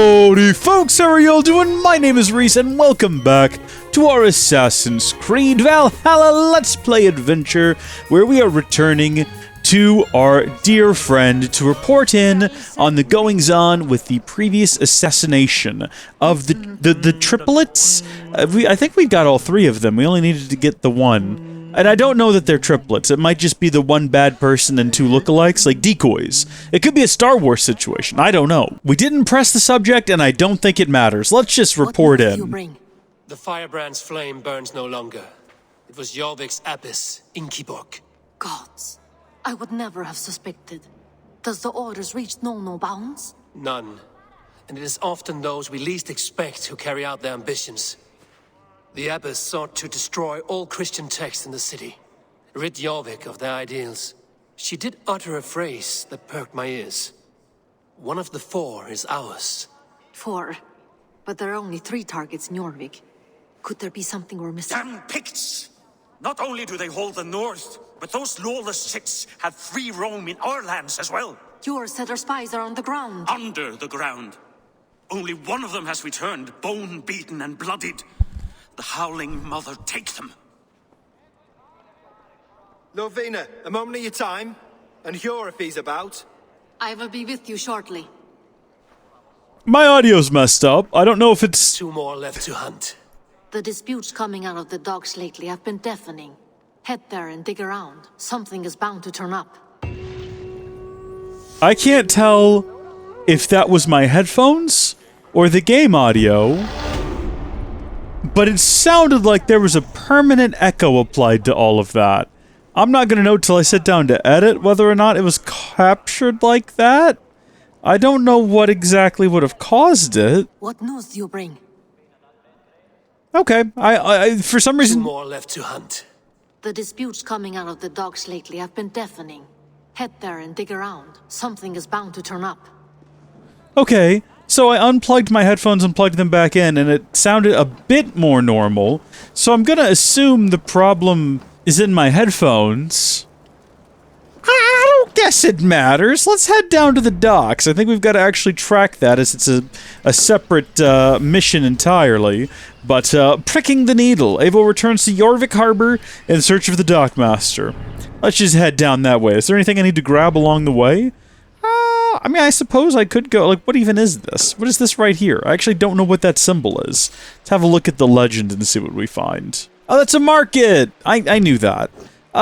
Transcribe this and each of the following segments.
Howdy folks, how are y'all doing? My name is Reese and welcome back to our Assassin's Creed Valhalla Let's Play adventure, where we are returning to our dear friend to report in on the goings-on with the previous assassination of the triplets. I think we got all three of them. We only needed to get the one. And I don't know that they're triplets. It might just be the one bad person and two lookalikes, like decoys. It could be a Star Wars situation. I don't know. We didn't press the subject, and I don't think it matters. Let's just report in. You bring? The firebrand's flame burns no longer. It was Jorvik's abyss, Inkiborg. Gods, I would never have suspected. Does the orders reach no bounds? None. And it is often those we least expect who carry out their ambitions. The abbess sought to destroy all Christian texts in the city, rid Jorvik of their ideals. She did utter a phrase that perked my ears. One of the four is ours. 4? But there are only 3 targets in Jorvik. Could there be something we're missing? Damn Picts! Not only do they hold the north, but those lawless Siths have free roam in our lands as well. Your said our spies are on the ground. Under the ground. Only one of them has returned, bone-beaten and bloodied. The Howling Mother take them. Lovina, a moment of your time, and Hjor if he's about. I will be with you shortly. My audio's messed up. I don't know if it's... 2 more left to hunt. The disputes coming out of the docks lately have been deafening. Head there and dig around. Something is bound to turn up. I can't tell if that was my headphones or the game audio, but it sounded like there was a permanent echo applied to all of that. I'm not gonna know till I sit down to edit whether or not it was captured like that. I don't know what exactly would have caused it. What news do you bring? Okay, I for some reason... 2 more left to hunt. The disputes coming out of the docks lately have been deafening. Head there and dig around. Something is bound to turn up. Okay, so I unplugged my headphones and plugged them back in, and it sounded a bit more normal. So I'm gonna assume the problem is in my headphones. I don't guess it matters. Let's head down to the docks. I think we've got to actually track that, as it's a separate mission entirely. But pricking the needle, Eivor returns to Jorvik Harbor in search of the dockmaster. Let's just head down that way. Is there anything I need to grab along the way? I mean, I suppose I could go... Like, what even is this? What is this right here? I actually don't know what that symbol is. Let's have a look at the legend and see what we find. Oh, that's a market! I knew that.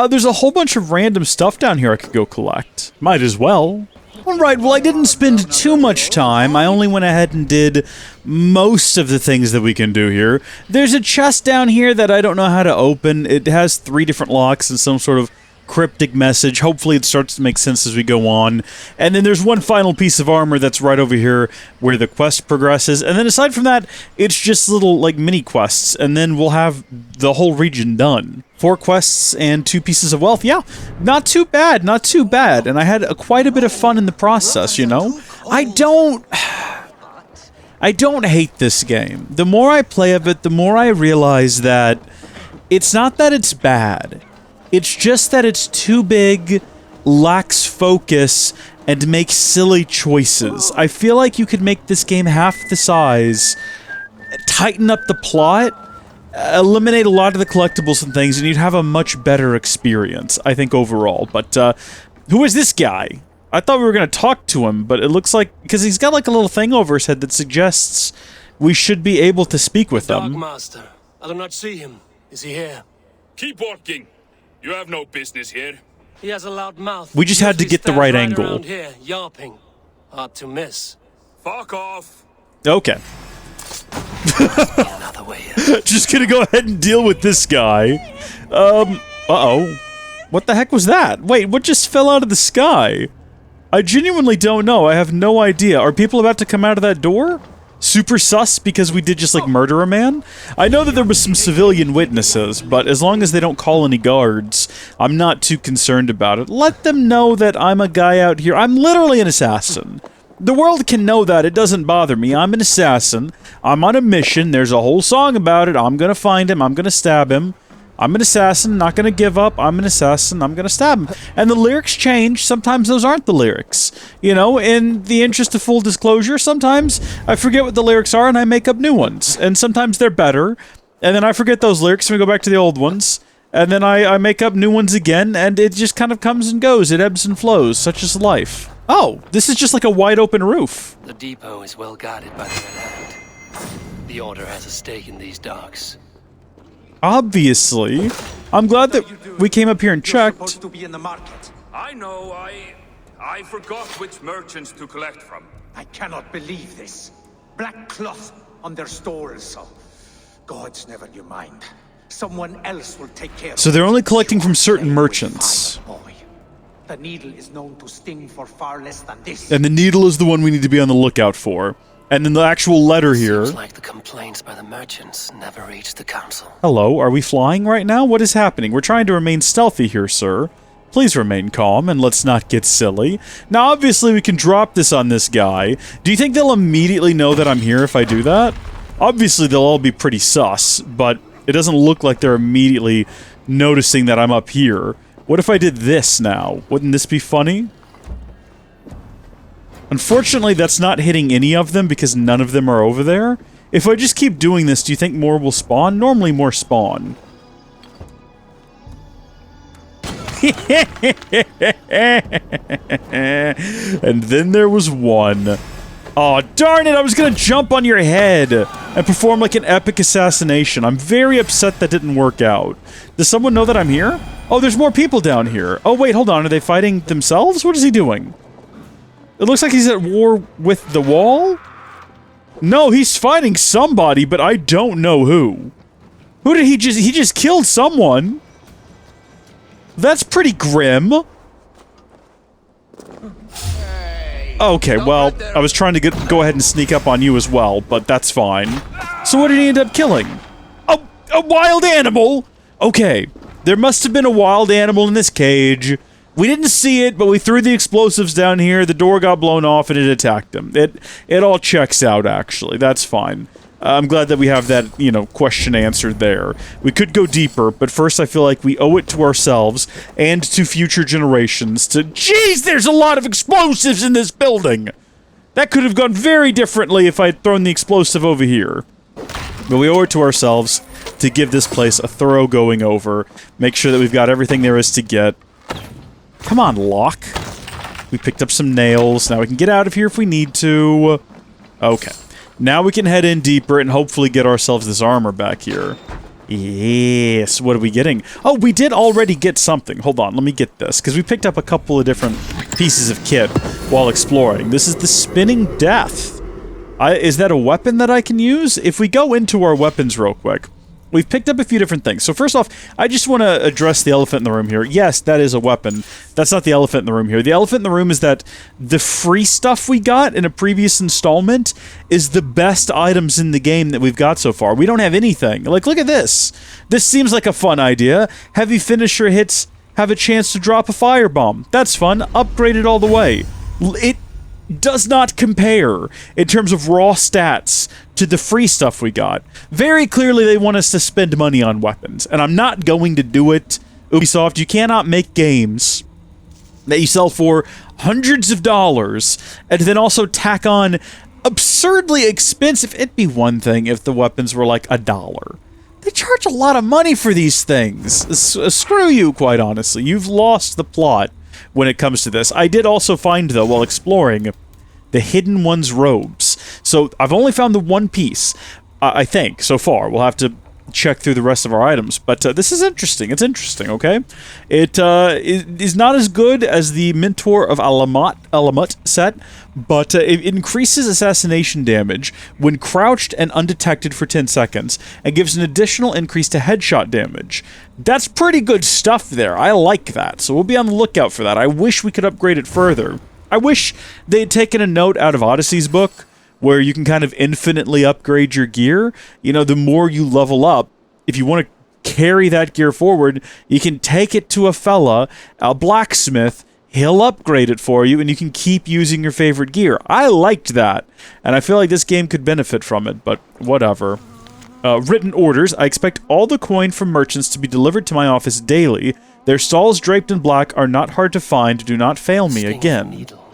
There's a whole bunch of random stuff down here I could go collect. Might as well. Alright, well, I didn't spend too much time. I only went ahead and did most of the things that we can do here. There's a chest down here that I don't know how to open. It has 3 different locks and some sort of cryptic message. Hopefully it starts to make sense as we go on. And then there's one final piece of armor that's right over here where the quest progresses. And then aside from that, it's just little, like, mini quests. And then we'll have the whole region done. 4 quests and 2 pieces of wealth. Yeah, not too bad, not too bad. And I had quite a bit of fun in the process, you know? I don't hate this game. The more I play of it, the more I realize that it's not that it's bad. It's just that it's too big, lacks focus, and makes silly choices. I feel like you could make this game half the size, tighten up the plot, eliminate a lot of the collectibles and things, and you'd have a much better experience, I think, overall. But, who is this guy? I thought we were going to talk to him, but it looks like... Because he's got, like, a little thing over his head that suggests we should be able to speak with him. Dogmaster, I do not see him. Is he here? Keep walking. You have no business here. He has a loud mouth. We just had to get the right Stands angle. around here, yawping. Hard to miss. Fuck off. Okay. Another way in. Just gonna go ahead and deal with this guy. Uh-oh. What the heck was that? Wait, what just fell out of the sky? I genuinely don't know. I have no idea. Are people about to come out of that door? Super sus because we did just, like, murder a man? I know that there was some civilian witnesses, but as long as they don't call any guards, I'm not too concerned about it. Let them know that I'm a guy out here. I'm literally an assassin. The world can know that. It doesn't bother me. I'm an assassin. I'm on a mission. There's a whole song about it. I'm gonna find him. I'm gonna stab him. I'm an assassin, not gonna give up. I'm an assassin, I'm gonna stab him. And the lyrics change. Sometimes those aren't the lyrics. You know, in the interest of full disclosure, sometimes I forget what the lyrics are and I make up new ones. And sometimes they're better. And then I forget those lyrics and we go back to the old ones. And then I make up new ones again, and it just kind of comes and goes. It ebbs and flows, such is life. Oh, this is just like a wide open roof. The depot is well guarded by the Red Hand. The Order has a stake in these docks. Obviously. I'm glad that we came up here and checked. Supposed to be in the market. I know, I forgot which merchants to collect from. I cannot believe this. Black cloth on their stores. Gods, never you mind. Someone else will take care of So they're it. only collecting from certain Play with merchants. fire, boy. The needle is known to sting for far less than this. And the needle is the one we need to be on the lookout for. And then the actual letter here. Seems like the complaints by the merchants never reached the council. Hello, are we flying right now? What is happening? We're trying to remain stealthy here, sir. Please remain calm and let's not get silly. Now, obviously, we can drop this on this guy. Do you think they'll immediately know that I'm here if I do that? Obviously, they'll all be pretty sus, but it doesn't look like they're immediately noticing that I'm up here. What if I did this now? Wouldn't this be funny? Unfortunately, that's not hitting any of them because none of them are over there. If I just keep doing this, do you think more will spawn? Normally more spawn. And then there was one. Oh, darn it, I was gonna jump on your head and perform like an epic assassination. I'm very upset that didn't work out. Does someone know that I'm here? Oh, there's more people down here. Oh, wait, hold on. Are they fighting themselves? What is he doing? It looks like he's at war with the wall? No, he's fighting somebody, but I don't know who. Who did he just killed someone. That's pretty grim. Okay, well, I was trying to go ahead and sneak up on you as well, but that's fine. So what did he end up killing? A wild animal? Okay, there must have been a wild animal in this cage. We didn't see it, but we threw the explosives down here, the door got blown off, and it attacked him. It all checks out, actually. That's fine. I'm glad that we have that, you know, question answered there. We could go deeper, but first I feel like we owe it to ourselves and to future generations to... Jeez, there's a lot of explosives in this building! That could have gone very differently if I had thrown the explosive over here. But we owe it to ourselves to give this place a thorough going over, make sure that we've got everything there is to get. Come on, lock. We picked up some nails. Now we can get out of here if we need to. Okay. Now we can head in deeper and hopefully get ourselves this armor back here. Yes, what are we getting? Oh, we did already get something. Hold on, let me get this, because we picked up a couple of different pieces of kit while exploring. This is the Spinning Death. Is that a weapon that I can use? If we go into our weapons real quick, we've picked up a few different things. So first off, I just want to address the elephant in the room here. Yes, that is a weapon. That's not the elephant in the room here. The elephant in the room is that the free stuff we got in a previous installment is the best items in the game that we've got so far. We don't have anything. Like, look at this. This seems like a fun idea. Heavy finisher hits have a chance to drop a firebomb. That's fun. Upgrade it all the way. It does not compare in terms of raw stats to the free stuff we got. Very clearly they want us to spend money on weapons, and I'm not going to do it. Ubisoft, you cannot make games that you sell for hundreds of dollars and then also tack on absurdly expensive. It'd be one thing if the weapons were like $1. They charge a lot of money for these things. Screw you, quite honestly. You've lost the plot when it comes to this. I did also find, though, while exploring, the Hidden One's robes. So I've only found the one piece, I think, so far. We'll have to check through the rest of our items. But this is interesting. It's interesting, okay? It is not as good as the Mentor of Alamut set, but it increases assassination damage when crouched and undetected for 10 seconds, and gives an additional increase to headshot damage. That's pretty good stuff there. I like that, so we'll be on the lookout for that. I wish we could upgrade it further. I wish they had taken a note out of Odyssey's book, where you can kind of infinitely upgrade your gear. You know, the more you level up, if you want to carry that gear forward, you can take it to a blacksmith, he'll upgrade it for you, and you can keep using your favorite gear. I liked that, and I feel like this game could benefit from it, but whatever. Written orders. I expect all the coin from merchants to be delivered to my office daily. Their stalls draped in black are not hard to find. Do not fail me again. Needle.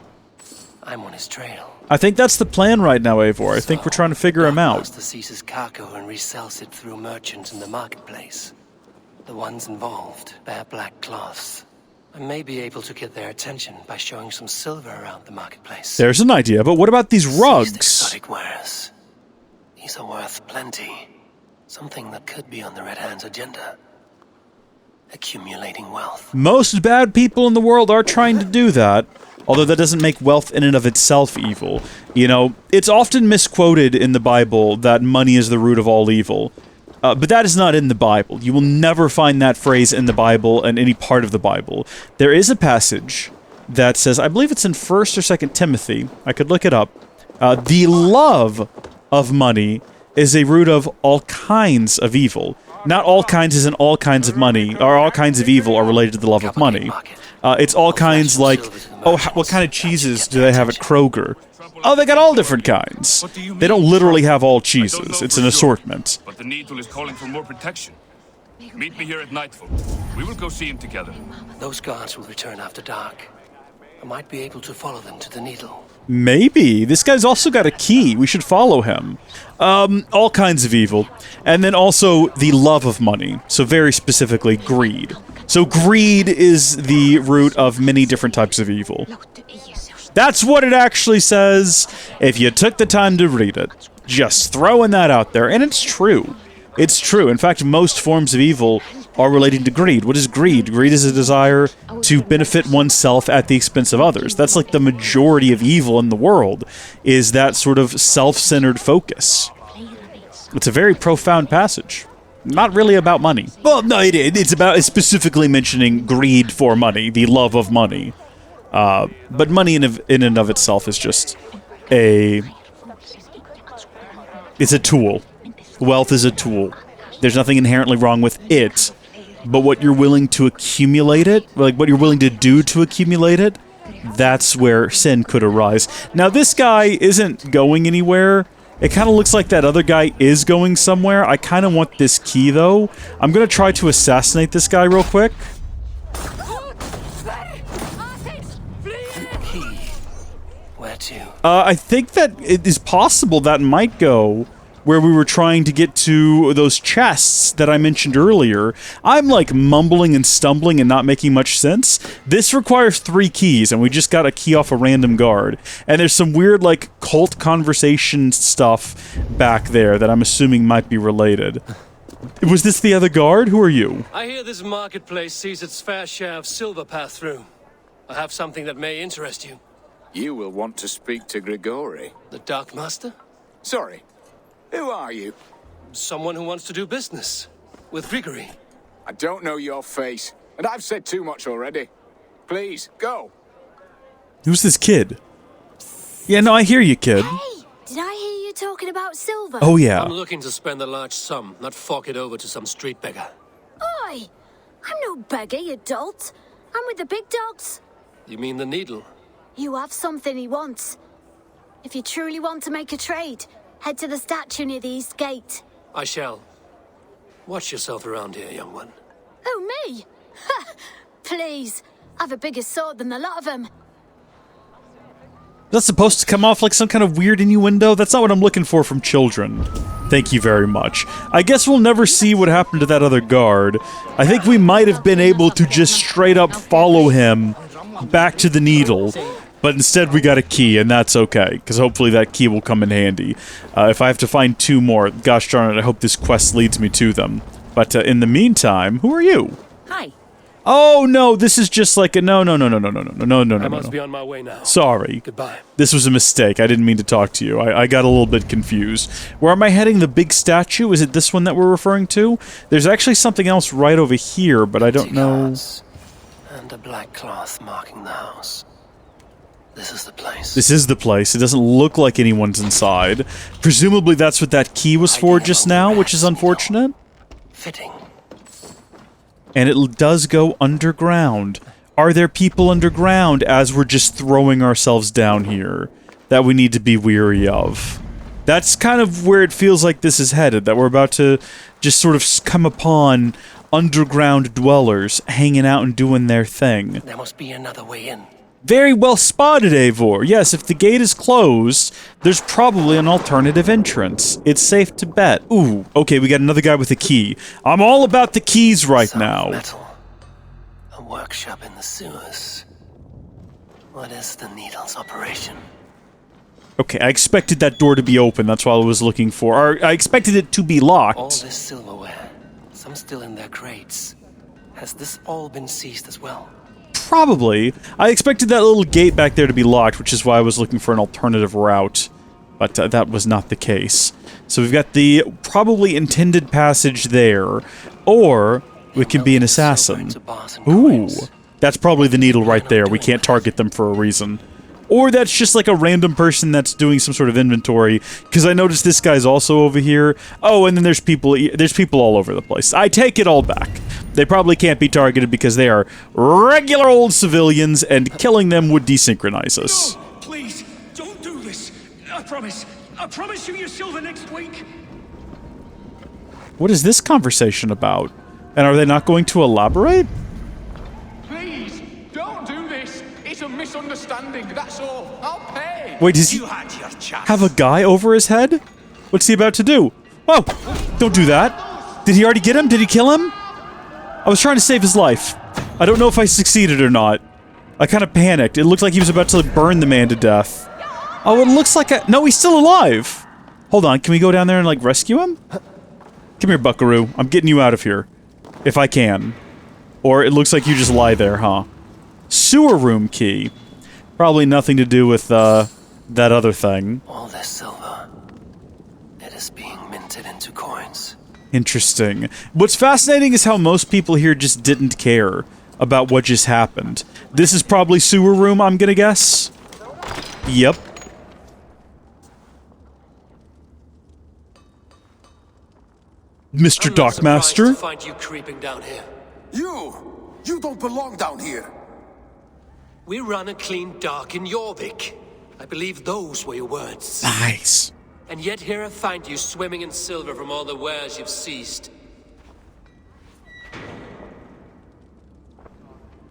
I'm on his trail. I think that's the plan right now, Eivor. I think we're trying to figure him out. Master seizes cargo and resells it through merchants in the marketplace. The ones involved bear black cloths. I may be able to get their attention by showing some silver around the marketplace. There's an idea, but what about these rugs? Exotic wares. These are worth plenty. Something that could be on the Red Hand's agenda. Accumulating wealth. Most bad people in the world are trying to do that, although that doesn't make wealth in and of itself evil. You know, it's often misquoted in the Bible that money is the root of all evil. But that is not in the Bible. You will never find that phrase in the Bible and any part of the Bible. There is a passage that says, I believe it's in 1st or 2nd Timothy, I could look it up, the love of money is a root of all kinds of evil. Not all kinds as in all kinds of money, or all kinds of evil are related to the love of money. It's all kinds like, oh, what kind of cheeses do they have at Kroger? Oh, they got all different kinds. They don't literally have all cheeses. It's an assortment. But the Needle is calling for more protection. Meet me here at nightfall. We will go see him together. Those guards will return after dark. I might be able to follow them to the Needle. Maybe. This guy's also got a key. We should follow him. All kinds of evil. And then also the love of money. So very specifically, greed. So greed is the root of many different types of evil. That's what it actually says, if you took the time to read it. Just throwing that out there. And it's true. It's true. In fact, most forms of evil are relating to greed. What is greed? Greed is a desire to benefit oneself at the expense of others. That's like the majority of evil in the world, is that sort of self-centered focus. It's a very profound passage. Not really about money. Well, no, it's specifically mentioning greed for money, the love of money. But money in and of itself is just it's a tool. Wealth is a tool. There's nothing inherently wrong with it, but what you're willing to accumulate it, like what you're willing to do to accumulate it, that's where sin could arise. Now, this guy isn't going anywhere. It kind of looks like that other guy is going somewhere. I kind of want this key, though. I'm going to try to assassinate this guy real quick. Where to? I think that it is possible that might go where we were trying to get to those chests that I mentioned earlier. I'm like mumbling and stumbling and not making much sense. This requires 3 keys, and we just got a key off a random guard. And there's some weird like cult conversation stuff back there that I'm assuming might be related. Was this the other guard? Who are you? I hear this marketplace sees its fair share of silver pass through. I have something that may interest you. You will want to speak to Grigori. The Dark Master? Sorry, who are you? Someone who wants to do business with Grigori. I don't know your face, and I've said too much already. Please, go. Who's this kid? Yeah, no, I hear you, kid. Hey, did I hear you talking about silver? Oh, yeah. I'm looking to spend a large sum, not fork it over to some street beggar. Oi! I'm no beggar, you dolt. I'm with the big dogs. You mean the Needle? You have something he wants. If you truly want to make a trade, head to the statue near the east gate. I shall. Watch yourself around here, young one. Oh, me? Ha! Please, I've a bigger sword than the lot of them. That's supposed to come off like some kind of weird innuendo? That's not what I'm looking for from children. Thank you very much. I guess we'll never see what happened to that other guard. I think we might have been able to just straight up follow him back to the Needle, but instead we got a key, and that's okay, because hopefully that key will come in handy. If I have to find 2 more, gosh darn it, I hope this quest leads me to them. But in the meantime, who are you? Hi. Oh, no, this is just like a no. I must be on my way now. Sorry. Goodbye. This was a mistake. I didn't mean to talk to you. I got a little bit confused. Where am I heading? The big statue? Is it this one that we're referring to? There's actually something else right over here, but I don't know. And a black cloth marking the house. This is the place. This is the place. It doesn't look like anyone's inside. Presumably that's what that key was for just now, which is unfortunate. Fitting. And it does go underground. Are there people underground as we're just throwing ourselves down here that we need to be weary of? That's kind of where it feels like this is headed, that we're about to just sort of come upon underground dwellers hanging out and doing their thing. There must be another way in. Very well spotted, Eivor. Yes, if the gate is closed, there's probably an alternative entrance. It's safe to bet. Ooh, okay, we got another guy with a key. I'm all about the keys right now. Metal. A workshop in the sewers. What is the Needle's operation? Okay, I expected that door to be open. That's what I was looking for. Or I expected it to be locked. All this silverware. Some still in their crates. Has this all been seized as well? Probably. I expected that little gate back there to be locked, which is why I was looking for an alternative route. But that was not the case. So we've got the probably intended passage there. Or we can be an assassin. Ooh. That's probably the Needle right there. We can't target them for a reason. Or that's just like a random person that's doing some sort of inventory, because I noticed this guy's also over here. Oh, and then there's people all over the place. I take it all back. They probably can't be targeted because they are regular old civilians, and killing them would desynchronize us. No, please, don't do this. I promise you your silver next week. What is this conversation about? And are they not going to elaborate? Please, don't do this. It's a misunderstanding, that's all. I'll pay. Wait, does he have a guy over his head? What's he about to do? Oh, don't do that. Did he already get him? Did he kill him? I was trying to save his life. I don't know if I succeeded or not. I kind of panicked. It looked like he was about to burn the man to death. Oh, it looks like no, he's still alive. Hold on, can we go down there and, like, rescue him? Come here, buckaroo. I'm getting you out of here. If I can. Or it looks like you just lie there, huh? Sewer room key. Probably nothing to do with, that other thing. All this silver. It is being minted into coins. Interesting. What's fascinating is how most people here just didn't care about what just happened. This is probably sewer room, I'm gonna guess. Yep. Mr. Dockmaster? To find you creeping down here. You don't belong down here. We run a clean dock in Jorvik. I believe those were your words. Nice. And yet here I find you swimming in silver from all the wares you've seized.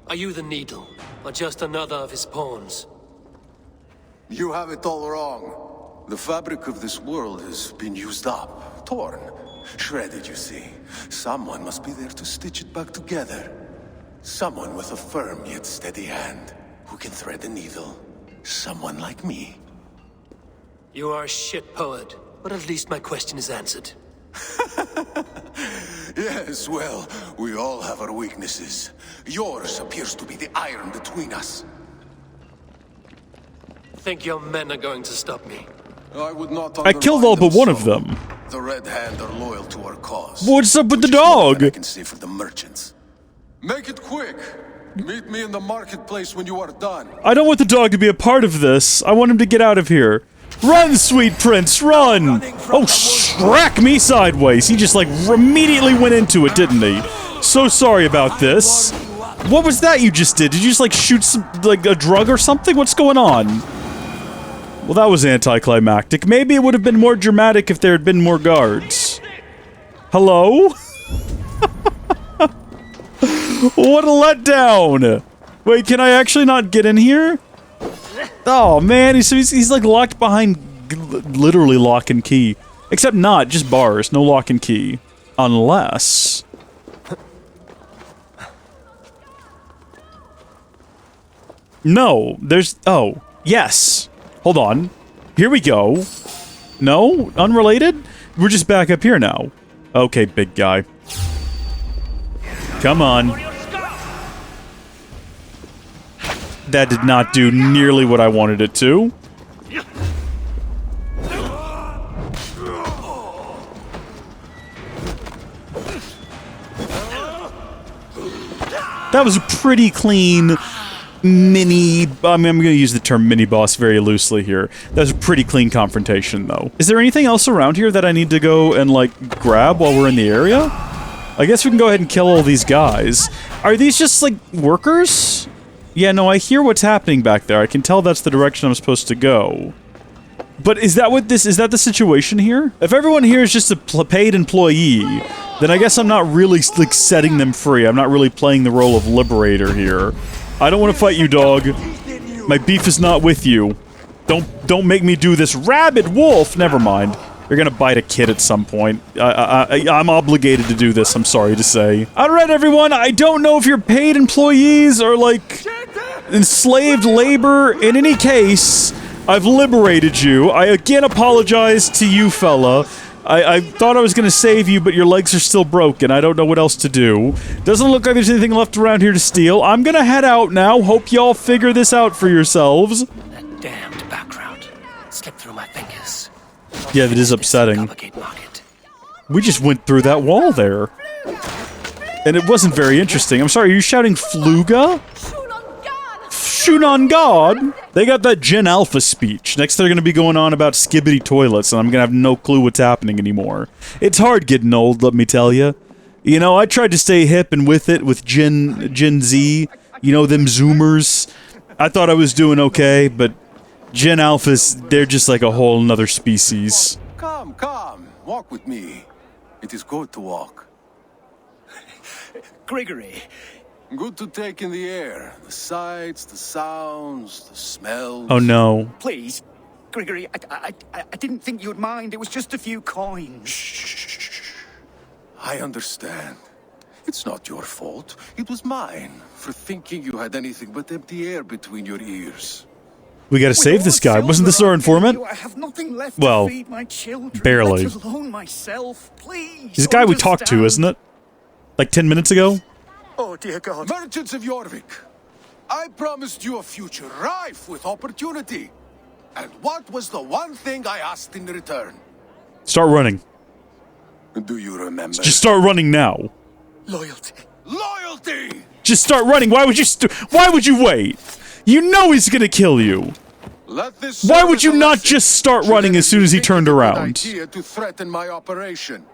Are you the Needle, or just another of his pawns? You have it all wrong. The fabric of this world has been used up, torn, shredded, you see. Someone must be there to stitch it back together. Someone with a firm yet steady hand, who can thread the needle. Someone like me. You are a shit poet, but at least my question is answered. Yes, well, we all have our weaknesses. Yours appears to be the iron between us. Think your men are going to stop me? I would not. I killed all but one of them. The Red Hand are loyal to our cause. What's up with the dog? I can say for the merchants. Make it quick. Meet me in the marketplace when you are done. I don't want the dog to be a part of this. I want him to get out of here. Run, sweet prince, run! Oh, strack me sideways. He just, like, immediately went into it, didn't he? So sorry about this. What was that you just did? Did you just, like, shoot some, like, a drug or something? What's going on? Well, that was anticlimactic. Maybe it would have been more dramatic if there had been more guards. Hello? What a letdown! Wait, can I actually not get in here? Oh man, he's like locked behind literally lock and key. Except not, just bars, no lock and key. Unless... No, there's... Oh, yes. Hold on. Here we go. No? Unrelated? We're just back up here now. Okay, big guy. Come on. That did not do nearly what I wanted it to. That was a pretty clean mini... I mean, I'm going to use the term mini-boss very loosely here. That was a pretty clean confrontation, though. Is there anything else around here that I need to go and, like, grab while we're in the area? I guess we can go ahead and kill all these guys. Are these just, like, workers? Yeah, no, I hear what's happening back there. I can tell that's the direction I'm supposed to go. But is that what is that the situation here? If everyone here is just a paid employee, then I guess I'm not really, like, setting them free. I'm not really playing the role of liberator here. I don't want to fight you, dog. My beef is not with you. Don't make me do this. Rabid wolf! Never mind. You're gonna bite a kid at some point. I'm obligated to do this, I'm sorry to say. Alright, everyone, I don't know if you're paid employees or, like, enslaved labor. In any case, I've liberated you. I again apologize to you, fella. I thought I was gonna save you, but your legs are still broken. I don't know what else to do. Doesn't look like there's anything left around here to steal. I'm gonna head out now. Hope y'all figure this out for yourselves. That damned background slipped through my fingers. Yeah, that is upsetting. We just went through that wall there. And it wasn't very interesting. I'm sorry, are you shouting Fluga? Shoot on God! They got that Gen Alpha speech. Next they're gonna be going on about skibbity toilets, and I'm gonna have no clue what's happening anymore. It's hard getting old, let me tell you. You know, I tried to stay hip and with it with Gen Z. You know, them Zoomers. I thought I was doing okay, but Gen Alphas, they're just like a whole nother species. Come, walk with me. It is good to walk. Gregory. Good to take in the air. The sights, the sounds, the smells. Oh no. Please, Gregory, I didn't think you'd mind. It was just a few coins. Shh. I understand. It's not your fault. It was mine for thinking you had anything but empty air between your ears. We gotta save this guy. Wasn't this our informant? I have nothing left well, to feed my children, barely. let alone myself. Please, he's a guy we talked to, isn't it? Like 10 minutes ago? Oh, dear God. Merchants of Jorvik, I promised you a future rife with opportunity. And what was the one thing I asked in return? Start running. Do you remember? Just start running now. Loyalty. Loyalty! Just start running. Why would you wait? You know he's gonna kill you. Why would you not just start running as soon as he turned around? To threaten my operation.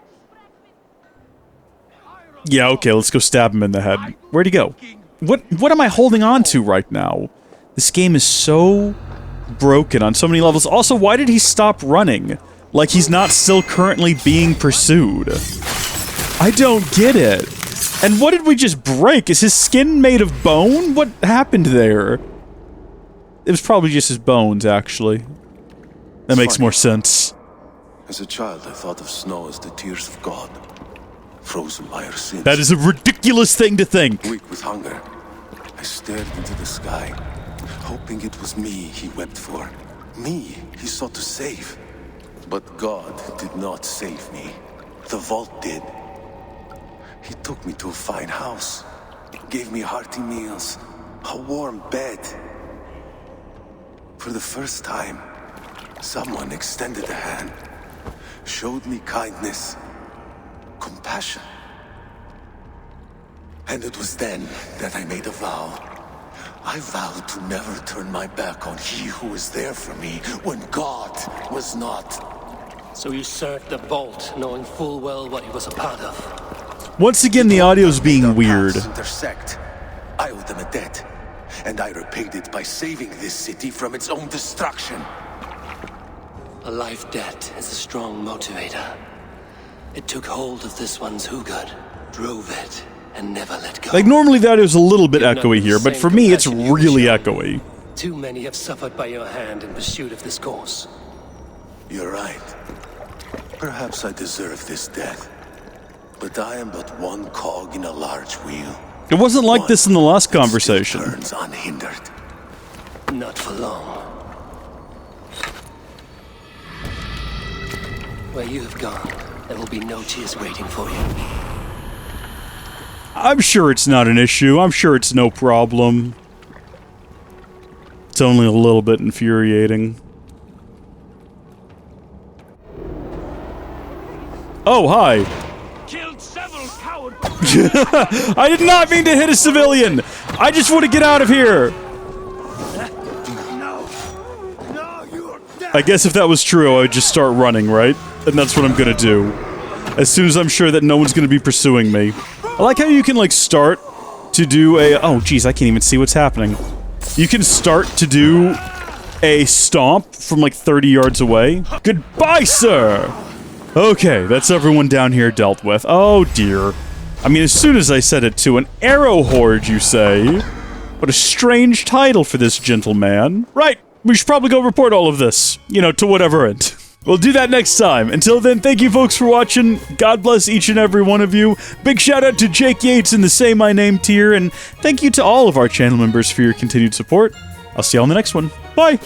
Yeah, okay, let's go stab him in the head. Where'd he go? What am I holding on to right now? This game is so broken on so many levels. Also, why did he stop running? Like he's not still currently being pursued. I don't get it. And what did we just break? Is his skin made of bone? What happened there? It was probably just his bones, actually. That makes more sense. As a child, I thought of snow as the tears of God. Frozen by our sins. That is a ridiculous thing to think. Weak with hunger, I stared into the sky, hoping it was me he wept for. Me he sought to save. But God did not save me. The vault did. He took me to a fine house, gave me hearty meals, a warm bed. For the first time, someone extended a hand, showed me kindness, compassion. And it was then that I made a vow. I vowed to never turn my back on he who was there for me when God was not. So you served the Vault, knowing full well what he was a part of. Once again, the audio's being weird. Intersect. I owed them a debt, and I repaid it by saving this city from its own destruction. A life debt is a strong motivator. It took hold of this one's Hugad, drove it, and never let go. Like, normally that is a little bit echoey here, but for me it's really echoey. Too many have suffered by your hand in pursuit of this course. You're right. Perhaps I deserve this death. But I am but one cog in a large wheel. It wasn't like this in the last conversation. Turns unhindered. Not for long. Where you have gone, there will be no tears waiting for you. I'm sure it's not an issue. I'm sure it's no problem. It's only a little bit infuriating. Oh, hi. Killed several cowards. I did not mean to hit a civilian. I just want to get out of here. I guess if that was true, I would just start running, right? And that's what I'm gonna do. As soon as I'm sure that no one's gonna be pursuing me. I like how you can, like, start to do a... Oh, geez, I can't even see what's happening. You can start to do a stomp from like 30 yards away. Goodbye, sir! Okay, that's everyone down here dealt with. Oh, dear. I mean, as soon as I said it to an arrow horde, you say? What a strange title for this gentleman. Right, we should probably go report all of this, you know, to whatever end. We'll do that next time. Until then, thank you folks for watching. God bless each and every one of you. Big shout out to Jake Yates in the Say My Name tier, and thank you to all of our channel members for your continued support. I'll see you all in the next one. Bye!